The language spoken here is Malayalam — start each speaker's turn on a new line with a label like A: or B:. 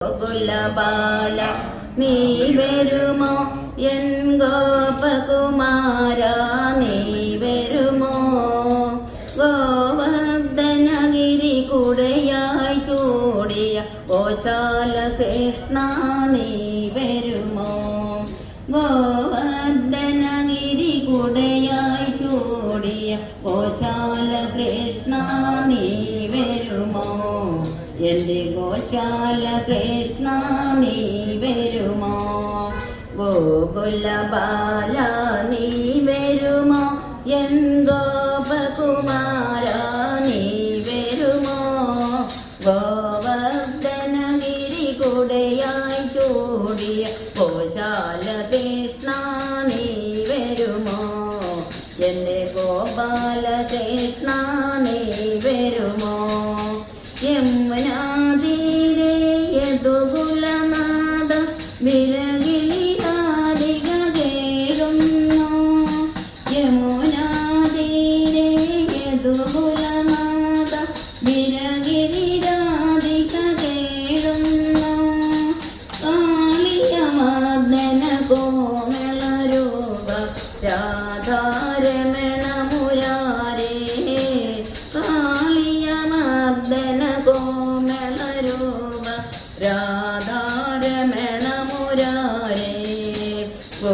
A: ഗോകുലബാല നീ വരുമോ എൻ ഗോപകുമാര നീ വരുമോ ഗോവർദ്ധനഗിരി കുടയായി ചൂടിയ ഗോശാല കൃഷ്ണ നീ വരുമോ ഗോവർദ്ധനഗിരി കുടയായി ചൂടിയ ഗോശാല കൃഷ്ണ നീ വരുമോ എൻ്റെ ഗോശാല കൃഷ്ണ നീ വരുമോ ഗോകുലബാല നീ വരുമോ എൻ ഗോപകുമാര നീ വരുമോ ഗോവർദ്ധനഗിരി കുടയായി ചൂടിയ ഗോശാല കൃഷ്ണ നീ വരുമോ എൻ്റെ ഗോപാല കൃഷ്ണ നീ വരുമോ യമുനാതീരെ യദുകുലനാദ വിരകിളിരാധിക കേഴുന്നു യമുനാതീരെ യദുകുലനാദ വിരകിളിരാധിക കേഴുന്നു കാളിയമർദ്ദന കോമളരൂപ